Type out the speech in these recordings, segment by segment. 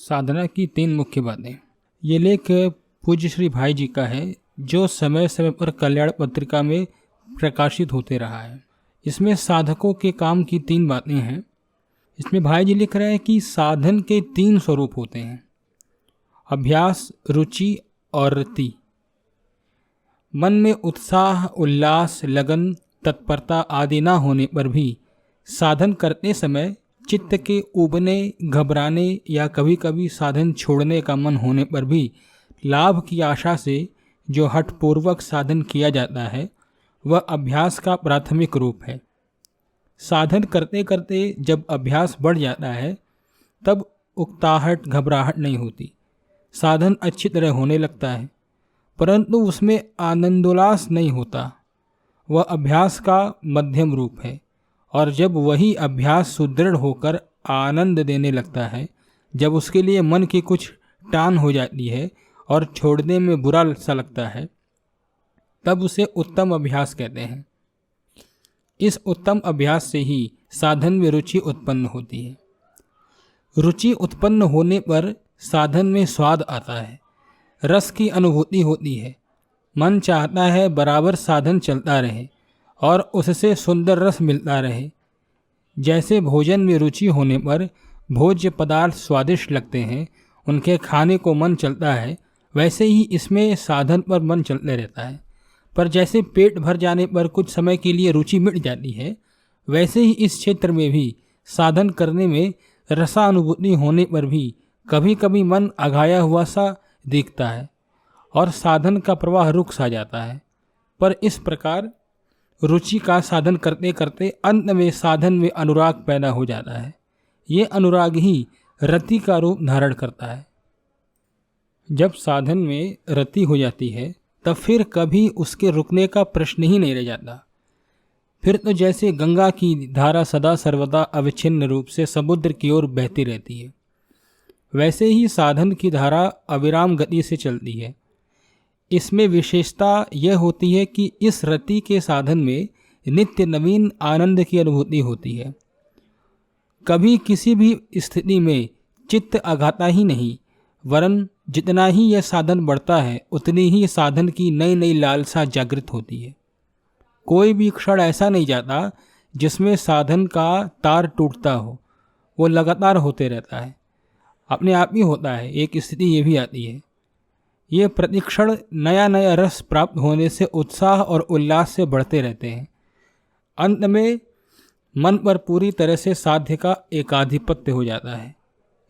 साधना की 3 मुख्य बातें। ये लेख पूज्य श्री भाई जी का है, जो समय समय पर कल्याण पत्रिका में प्रकाशित होते रहा है। इसमें साधकों के काम की 3 बातें हैं। इसमें भाई जी लिख रहे हैं कि साधन के 3 स्वरूप होते हैं: अभ्यास, रुचि और रति। मन में उत्साह, उल्लास, लगन, तत्परता आदि ना होने पर भी साधन करते समय चित्त के उबने, घबराने या कभी कभी साधन छोड़ने का मन होने पर भी लाभ की आशा से जो हठपूर्वक साधन किया जाता है वह अभ्यास का प्राथमिक रूप है। साधन करते करते जब अभ्यास बढ़ जाता है तब उकताहट, घबराहट नहीं होती। साधन अच्छी तरह होने लगता है, परंतु उसमें आनंदोल्लास नहीं होता। वह अभ्यास का मध्यम रूप है, और जब वही अभ्यास सुदृढ़ होकर आनंद देने लगता है, जब उसके लिए मन की कुछ टान हो जाती है और छोड़ने में बुरा सा लगता है, तब उसे उत्तम अभ्यास कहते हैं। इस उत्तम अभ्यास से ही साधन में रुचि उत्पन्न होती है। रुचि उत्पन्न होने पर साधन में स्वाद आता है, रस की अनुभूति होती है। मन चाहता है बराबर साधन चलता रहे और उससे सुंदर रस मिलता रहे। जैसे भोजन में रुचि होने पर भोज्य पदार्थ स्वादिष्ट लगते हैं, उनके खाने को मन चलता है, वैसे ही इसमें साधन पर मन चलते रहता है। पर जैसे पेट भर जाने पर कुछ समय के लिए रुचि मिट जाती है, वैसे ही इस क्षेत्र में भी साधन करने में रसानुभूति होने पर भी कभी कभी मन अघाया हुआ सा दिखता है और साधन का प्रवाह रुक सा जाता है। पर इस प्रकार रुचि का साधन करते करते अंत में साधन में अनुराग पैदा हो जाता है। ये अनुराग ही रति का रूप धारण करता है। जब साधन में रति हो जाती है तब फिर कभी उसके रुकने का प्रश्न ही नहीं रह जाता। फिर तो जैसे गंगा की धारा सदा सर्वदा अविच्छिन्न रूप से समुद्र की ओर बहती रहती है, वैसे ही साधन की धारा अविराम गति से चलती है। इसमें विशेषता यह होती है कि इस रति के साधन में नित्य नवीन आनंद की अनुभूति होती है। कभी किसी भी स्थिति में चित्त आघाता ही नहीं, वरन जितना ही यह साधन बढ़ता है उतनी ही साधन की नई नई लालसा जागृत होती है। कोई भी क्षण ऐसा नहीं जाता जिसमें साधन का तार टूटता हो, वो लगातार होते रहता है, अपने आप ही होता है। एक स्थिति ये भी आती है, ये प्रतिक्षण नया नया रस प्राप्त होने से उत्साह और उल्लास से बढ़ते रहते हैं। अंत में मन पर पूरी तरह से साध्य का एकाधिपत्य हो जाता है,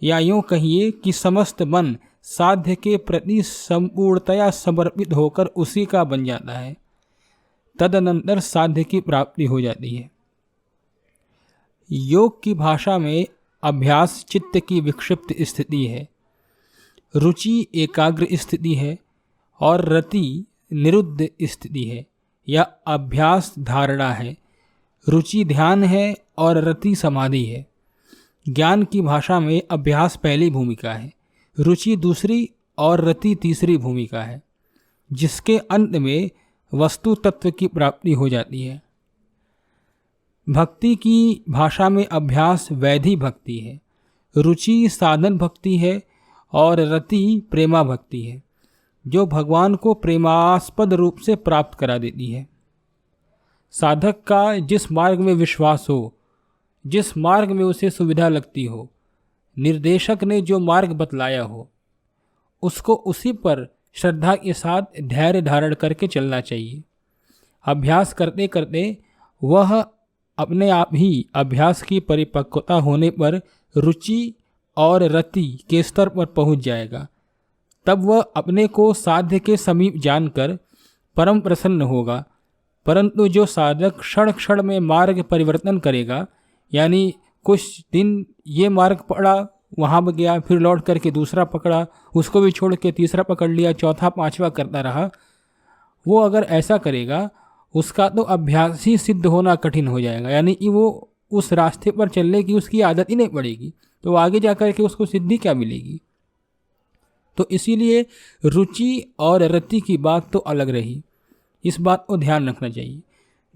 या यूँ कहिए कि समस्त मन साध्य के प्रति संपूर्णतया समर्पित होकर उसी का बन जाता है। तदनंतर साध्य की प्राप्ति हो जाती है। योग की भाषा में अभ्यास चित्त की विक्षिप्त स्थिति है, रुचि एकाग्र स्थिति है और रति निरुद्ध स्थिति है या अभ्यास धारणा है। रुचि ध्यान है और रति समाधि है। ज्ञान की भाषा में अभ्यास पहली भूमिका है, रुचि दूसरी और रति तीसरी भूमिका है, जिसके अंत में वस्तु तत्व की प्राप्ति हो जाती है। भक्ति की भाषा में अभ्यास वैधि भक्ति है, रुचि साधन भक्ति है और रति प्रेमा भक्ति है, जो भगवान को प्रेमास्पद रूप से प्राप्त करा देती है। साधक का जिस मार्ग में विश्वास हो, जिस मार्ग में उसे सुविधा लगती हो, निर्देशक ने जो मार्ग बतलाया हो, उसको उसी पर श्रद्धा के साथ धैर्य धारण करके चलना चाहिए। अभ्यास करते करते वह अपने आप ही अभ्यास की परिपक्वता होने पर रुचि और रति के स्तर पर पहुंच जाएगा। तब वह अपने को साध्य के समीप जानकर परम प्रसन्न होगा। परंतु जो साधक क्षण क्षण में मार्ग परिवर्तन करेगा, यानी कुछ दिन ये मार्ग पड़ा, वहाँ गया, फिर लौट करके दूसरा पकड़ा, उसको भी छोड़ के तीसरा पकड़ लिया, चौथा पांचवा करता रहा, वो अगर ऐसा करेगा उसका तो अभ्यास ही सिद्ध होना कठिन हो जाएगा। यानी कि वो उस रास्ते पर चलने की उसकी आदत ही नहीं पड़ेगी, तो आगे जाकर के उसको सिद्धि क्या मिलेगी। तो इसीलिए रुचि और रति की बात तो अलग रही, इस बात को ध्यान रखना चाहिए।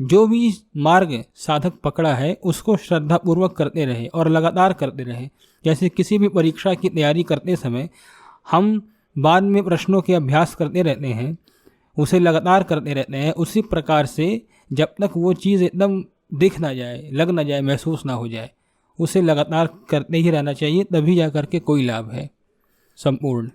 जो भी मार्ग साधक पकड़ा है उसको श्रद्धापूर्वक करते रहे और लगातार करते रहे। जैसे किसी भी परीक्षा की तैयारी करते समय हम बाद में प्रश्नों के अभ्यास करते रहते हैं, उसे लगातार करते रहते हैं, उसी प्रकार से जब तक वो चीज़ एकदम दिख ना जाए, लग ना जाए, महसूस ना हो जाए, उसे लगातार करते ही रहना चाहिए, तभी जा कर के कोई लाभ है। संपूर्ण।